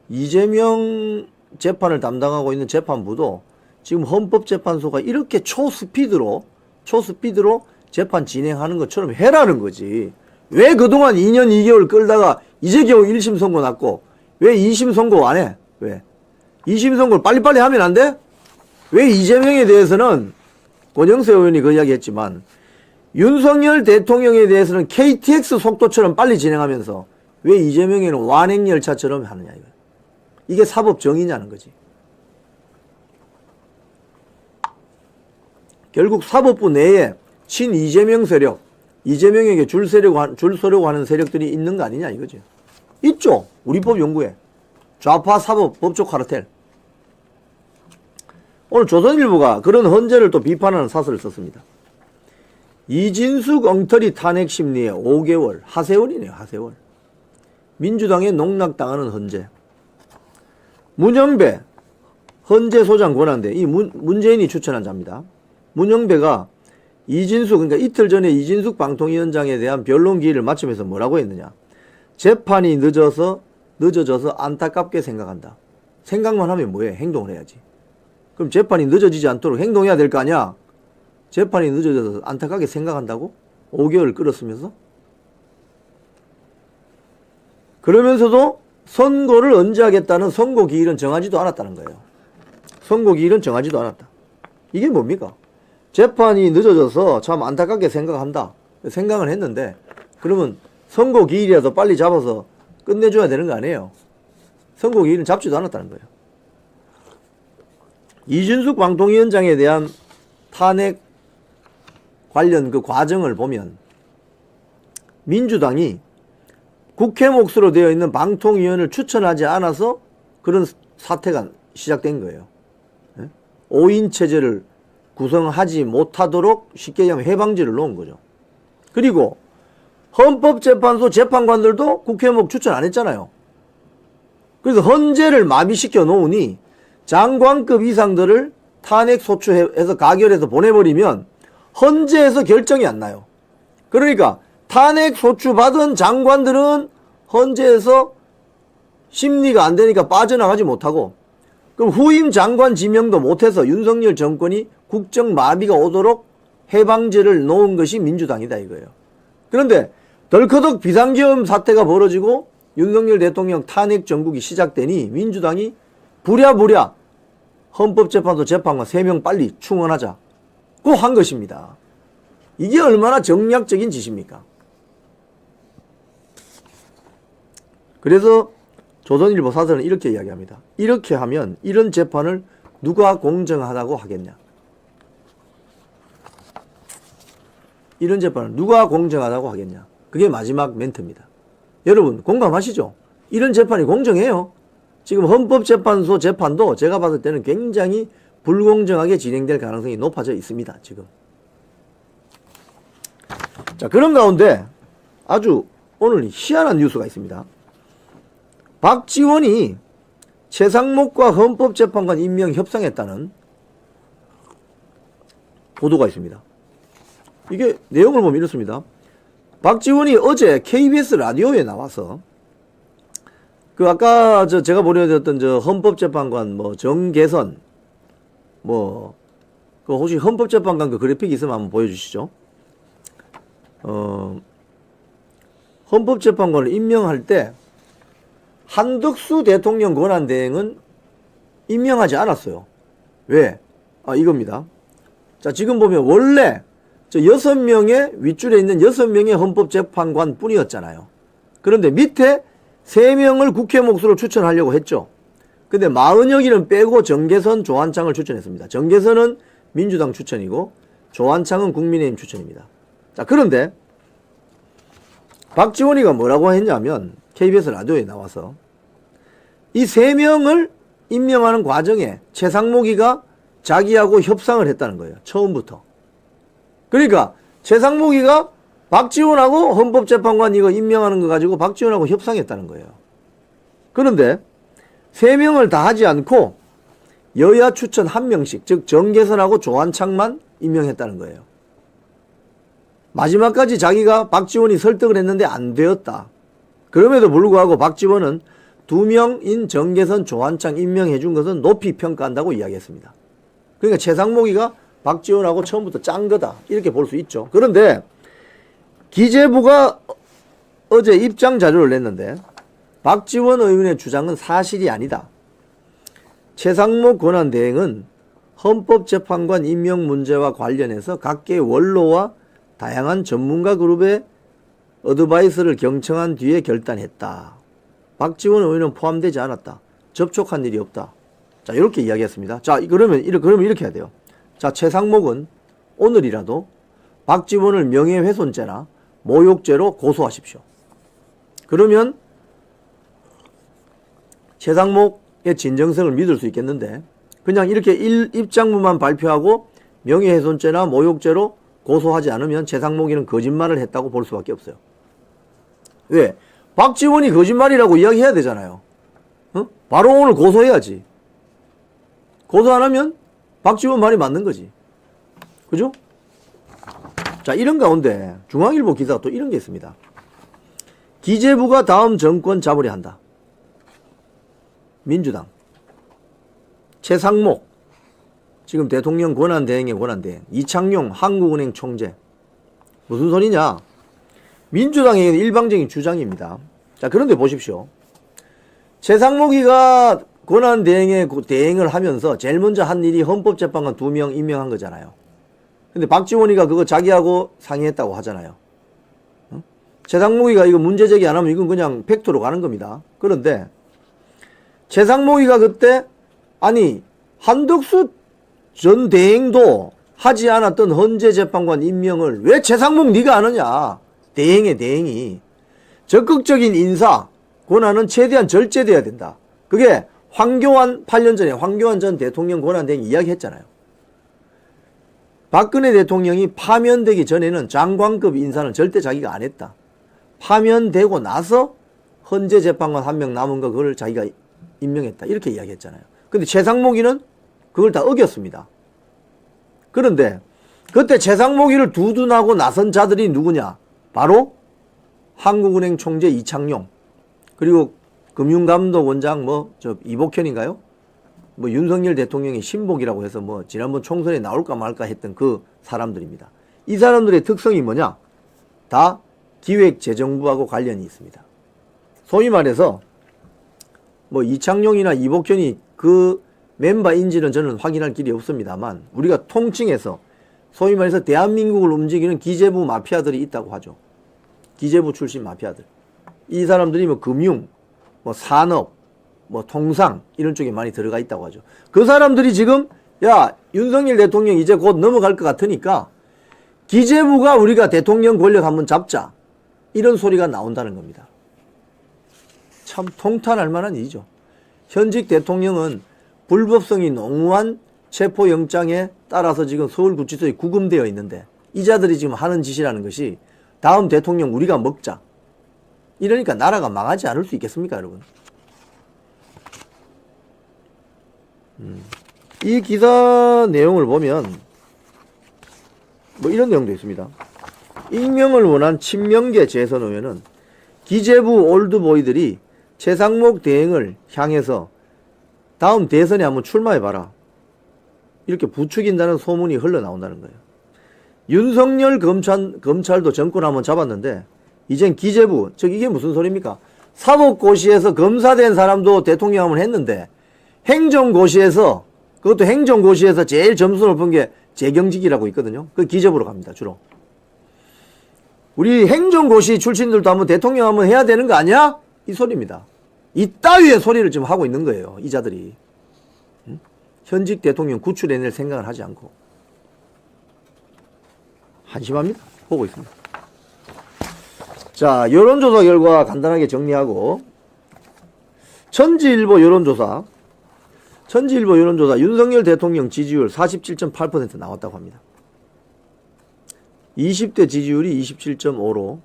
이재명 재판을 담당하고 있는 재판부도 지금 헌법재판소가 이렇게 초스피드로 재판 진행하는 것처럼 해라는 거지. 왜 그동안 2년 2개월 끌다가 이제 겨우 1심 선고 났고 왜 2심 선고 안 해? 왜? 2심 선고를 빨리빨리 하면 안 돼? 왜 이재명에 대해서는 권영세 의원이 그 이야기 했지만 윤석열 대통령에 대해서는 KTX 속도처럼 빨리 진행하면서 왜 이재명에는 완행열차처럼 하느냐 이거예요. 이게 사법 정의냐는 거지. 결국 사법부 내에 친 이재명 세력, 이재명에게 줄 서려고 하는 세력들이 있는 거 아니냐 이거죠. 있죠. 우리 법 연구에. 좌파 사법 법조 카르텔. 오늘 조선일보가 그런 헌재를 또 비판하는 사설을 썼습니다. 이진숙 엉터리 탄핵 심리에 5개월. 하세월이네요. 하세월. 민주당에 농락당하는 헌재. 문영배 헌재소장 권한대. 이 문재인이 추천한 자입니다. 문영배가 이진숙, 그러니까 이틀 전에 이진숙 방통위원장에 대한 변론 기일을 마치면서 뭐라고 했느냐. 재판이 늦어져서 안타깝게 생각한다. 생각만 하면 뭐해? 행동을 해야지. 그럼 재판이 늦어지지 않도록 행동해야 될 거 아니야? 재판이 늦어져서 안타깝게 생각한다고? 5개월 끌었으면서? 그러면서도 선고를 언제 하겠다는 선고 기일은 정하지도 않았다는 거예요. 선고 기일은 정하지도 않았다. 이게 뭡니까? 재판이 늦어져서 참 안타깝게 생각한다. 생각을 했는데 그러면 선고 기일이라도 빨리 잡아서 끝내줘야 되는 거 아니에요? 선고 기일은 잡지도 않았다는 거예요. 이준숙 방통위원장에 대한 탄핵 관련 그 과정을 보면 민주당이 국회 몫으로 되어 있는 방통위원을 추천하지 않아서 그런 사태가 시작된 거예요. 5인 체제를 구성하지 못하도록 쉽게 얘기하면 해방지를 놓은 거죠. 그리고 헌법재판소 재판관들도 국회 몫 추천 안 했잖아요. 그래서 헌재를 마비시켜 놓으니 장관급 이상들을 탄핵 소추해서 가결해서 보내버리면 헌재에서 결정이 안 나요. 그러니까 탄핵 소추 받은 장관들은 헌재에서 심리가 안 되니까 빠져나가지 못하고 그럼 후임 장관 지명도 못해서 윤석열 정권이 국정 마비가 오도록 해방제를 놓은 것이 민주당이다 이거예요. 그런데 덜커덕 비상계엄 사태가 벌어지고 윤석열 대통령 탄핵 정국이 시작되니 민주당이 부랴부랴 헌법재판소 재판관 3명 빨리 충원하자고 한 것입니다. 이게 얼마나 정략적인 짓입니까? 그래서 조선일보 사설은 이렇게 이야기합니다. 이렇게 하면 이런 재판을 누가 공정하다고 하겠냐? 이런 재판을 누가 공정하다고 하겠냐? 그게 마지막 멘트입니다. 여러분 공감하시죠? 이런 재판이 공정해요. 지금 헌법재판소 재판도 제가 봤을 때는 굉장히 불공정하게 진행될 가능성이 높아져 있습니다. 지금. 자, 그런 가운데 아주 오늘 희한한 뉴스가 있습니다. 박지원이 최상목과 헌법재판관 임명 협상했다는 보도가 있습니다. 이게 내용을 보면 이렇습니다. 박지원이 어제 KBS 라디오에 나와서 그 아까 제가 보내드렸던 헌법재판관 정개선 그 혹시 헌법재판관 그 그래픽 있으면 한번 보여주시죠. 헌법재판관을 임명할 때 한덕수 대통령 권한대행은 임명하지 않았어요. 왜? 이겁니다. 자, 지금 보면 원래 6명의 윗줄에 있는 6명의 헌법재판관 뿐이었잖아요. 그런데 밑에 3명을 국회 몫으로 추천하려고 했죠. 근데 마은혁이는 빼고 정개선, 조한창을 추천했습니다. 정개선은 민주당 추천이고 조한창은 국민의힘 추천입니다. 자, 그런데 박지원이가 뭐라고 했냐면 KBS 라디오에 나와서 이 3명을 임명하는 과정에 최상목이가 자기하고 협상을 했다는 거예요. 처음부터. 그러니까 최상목이가 박지원하고 헌법재판관 이거 임명하는 거 가지고 박지원하고 협상했다는 거예요. 그런데 3명을 다 하지 않고 여야 추천 1명씩, 즉 정개선하고 조한창만 임명했다는 거예요. 마지막까지 자기가 박지원이 설득을 했는데 안 되었다. 그럼에도 불구하고 박지원은 2명인 정개선, 조한창 임명해 준 것은 높이 평가한다고 이야기했습니다. 그러니까 최상목이가 박지원하고 처음부터 짠 거다. 이렇게 볼 수 있죠. 그런데 기재부가 어제 입장 자료를 냈는데 박지원 의원의 주장은 사실이 아니다. 최상목 권한대행은 헌법재판관 임명 문제와 관련해서 각계의 원로와 다양한 전문가 그룹의 어드바이스를 경청한 뒤에 결단했다. 박지원 의원은 포함되지 않았다. 접촉한 일이 없다. 자, 이렇게 이야기했습니다. 자, 그러면 이렇게 해야 돼요. 자, 최상목은 오늘이라도 박지원을 명예훼손죄나 모욕죄로 고소하십시오. 그러면 최상목의 진정성을 믿을 수 있겠는데 그냥 이렇게 입장문만 발표하고 명예훼손죄나 모욕죄로 고소하지 않으면 최상목이는 거짓말을 했다고 볼 수밖에 없어요. 왜? 박지원이 거짓말이라고 이야기해야 되잖아요. 어? 바로 오늘 고소해야지. 고소 안 하면 박지원 말이 맞는 거지. 그죠? 자, 이런 가운데 중앙일보 기사가 또 이런 게 있습니다. 기재부가 다음 정권 잡으려 한다. 민주당 최상목 지금 대통령 권한대행의 권한대행, 이창용 한국은행 총재. 무슨 소리냐? 민주당의 일방적인 주장입니다. 자, 그런데 보십시오. 최상목이가 권한대행의 대행을 하면서 제일 먼저 한 일이 헌법재판관 2명 임명한 거잖아요. 근데 박지원이가 그거 자기하고 상의했다고 하잖아요. 어? 최상목이가 이거 문제 제기 안 하면 이건 그냥 팩트로 가는 겁니다. 그런데 최상목이가 그때 아니 한덕수 전 대행도 하지 않았던 헌재재판관 임명을 왜 최상목 네가 안 하냐. 대행이 적극적인 인사 권한은 최대한 절제돼야 된다. 그게 8년 전에 황교안 전 대통령 권한대행이 이야기했잖아요. 박근혜 대통령이 파면되기 전에는 장관급 인사는 절대 자기가 안 했다. 파면되고 나서 헌재재판관 1명 남은 거 그걸 자기가 임명했다. 이렇게 이야기했잖아요. 근데 최상목이는 그걸 다 어겼습니다. 그런데 그때 최상목이를 두둔하고 나선 자들이 누구냐? 바로 한국은행 총재 이창용, 그리고 금융감독원장 이복현인가요? 윤석열 대통령이 신복이라고 해서 지난번 총선에 나올까 말까 했던 그 사람들입니다. 이 사람들의 특성이 뭐냐? 다 기획재정부하고 관련이 있습니다. 소위 말해서 이창용이나 이복현이 그 멤버인지는 저는 확인할 길이 없습니다만 우리가 통칭해서 소위 말해서 대한민국을 움직이는 기재부 마피아들이 있다고 하죠. 기재부 출신 마피아들. 이 사람들이 금융, 산업, 통상 이런 쪽에 많이 들어가 있다고 하죠. 그 사람들이 지금 야 윤석열 대통령 이제 곧 넘어갈 것 같으니까 기재부가 우리가 대통령 권력 한번 잡자 이런 소리가 나온다는 겁니다. 참 통탄할 만한 일이죠. 현직 대통령은 불법성이 농후한 체포영장에 따라서 지금 서울구치소에 구금되어 있는데 이 자들이 지금 하는 짓이라는 것이 다음 대통령 우리가 먹자. 이러니까 나라가 망하지 않을 수 있겠습니까, 여러분? 이 기사 내용을 보면 이런 내용도 있습니다. 익명을 원한 친명계 재선 의원은 기재부 올드보이들이 최상목 대행을 향해서 다음 대선에 한번 출마해봐라. 이렇게 부추긴다는 소문이 흘러나온다는 거예요. 윤석열 검찰도 정권 한번 잡았는데 이젠 기재부, 즉 이게 무슨 소리입니까? 사법고시에서 검사된 사람도 대통령 한번 했는데 행정고시에서, 그것도 행정고시에서 제일 점수 높은 게 재경직이라고 있거든요. 그 기재부로 갑니다, 주로. 우리 행정고시 출신들도 한번 대통령 한번 해야 되는 거 아니야? 이 소리입니다. 이따위의 소리를 지금 하고 있는 거예요, 이 자들이. 응? 현직 대통령 구출해낼 생각을 하지 않고. 한심합니다. 보고 있습니다. 자, 여론조사 결과 간단하게 정리하고, 천지일보 여론조사 윤석열 대통령 지지율 47.8% 나왔다고 합니다. 20대 지지율이 27.5로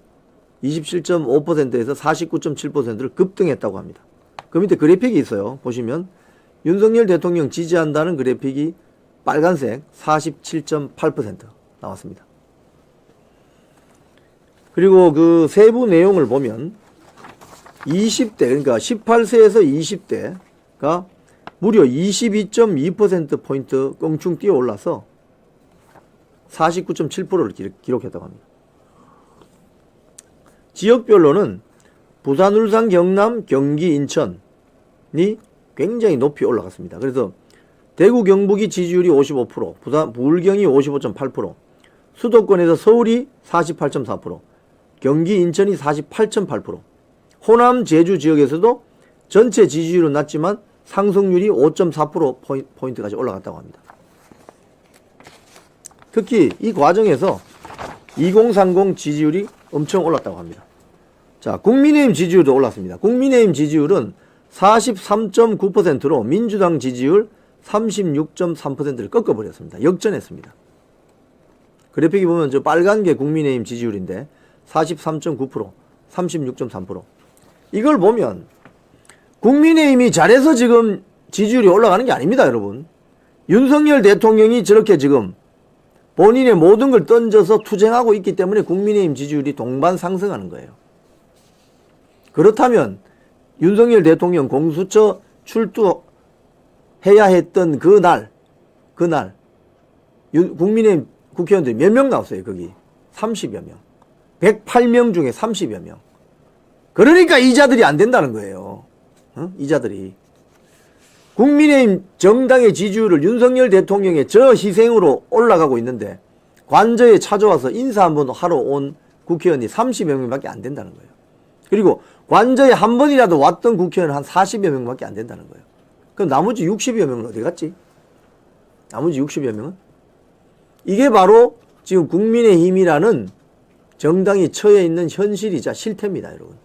27.5%에서 49.7%를 급등했다고 합니다. 그 밑에 그래픽이 있어요. 보시면 윤석열 대통령 지지한다는 그래픽이 빨간색 47.8% 나왔습니다. 그리고 그 세부 내용을 보면 20대, 그러니까 18세에서 20대가 무려 22.2%포인트 껑충 뛰어 올라서 49.7%를 기록했다고 합니다. 지역별로는 부산, 울산, 경남, 경기, 인천이 굉장히 높이 올라갔습니다. 그래서 대구, 경북이 지지율이 55%, 부산, 부울경이 55.8%, 수도권에서 서울이 48.4%, 경기 인천이 48.8%, 호남 제주 지역에서도 전체 지지율은 낮지만 상승률이 5.4%포인트까지 올라갔다고 합니다. 특히 이 과정에서 2030 지지율이 엄청 올랐다고 합니다. 자, 국민의힘 지지율도 올랐습니다. 국민의힘 지지율은 43.9%로 민주당 지지율 36.3%를 꺾어버렸습니다. 역전했습니다. 그래픽이 보면 저 빨간 게 국민의힘 지지율인데 43.9%, 36.3%. 이걸 보면 국민의힘이 잘해서 지금 지지율이 올라가는 게 아닙니다, 여러분. 윤석열 대통령이 저렇게 지금 본인의 모든 걸 던져서 투쟁하고 있기 때문에 국민의힘 지지율이 동반 상승하는 거예요. 그렇다면 윤석열 대통령 공수처 출두해야 했던 그날 국민의힘 국회의원들이 몇 명 나왔어요, 거기? 30여 명. 108명 중에 30여 명. 그러니까 이자들이 안 된다는 거예요. 이자들이. 국민의힘 정당의 지지율을 윤석열 대통령의 저 희생으로 올라가고 있는데 관저에 찾아와서 인사 한번 하러 온 국회의원이 30여 명밖에 안 된다는 거예요. 그리고 관저에 한 번이라도 왔던 국회의원 한 40여 명밖에 안 된다는 거예요. 그럼 나머지 60여 명은 어디 갔지? 나머지 60여 명은? 이게 바로 지금 국민의힘이라는 정당이 처해 있는 현실이자 실태입니다, 여러분.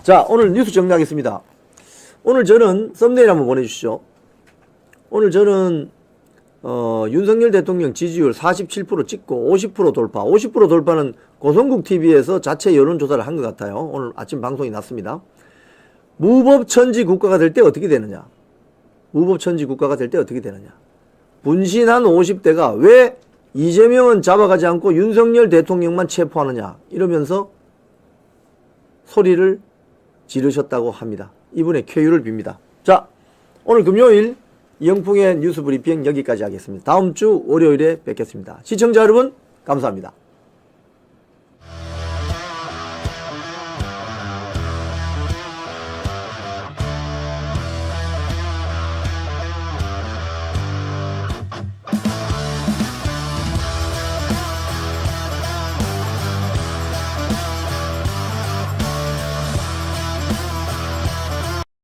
자, 오늘 뉴스 정리하겠습니다. 오늘 저는 썸네일 한번 보내주시죠. 오늘 저는 윤석열 대통령 지지율 47% 찍고 50% 돌파. 50% 돌파는 고성국 TV에서 자체 여론조사를 한 것 같아요. 오늘 아침 방송이 났습니다. 무법천지 국가가 될 때 어떻게 되느냐? 무법천지 국가가 될 때 어떻게 되느냐? 분신한 50대가 왜 이재명은 잡아가지 않고 윤석열 대통령만 체포하느냐? 이러면서 소리를 지르셨다고 합니다. 이분의 쾌유를 빕니다. 자, 오늘 금요일 이영풍의 뉴스 브리핑 여기까지 하겠습니다. 다음 주 월요일에 뵙겠습니다. 시청자 여러분, 감사합니다.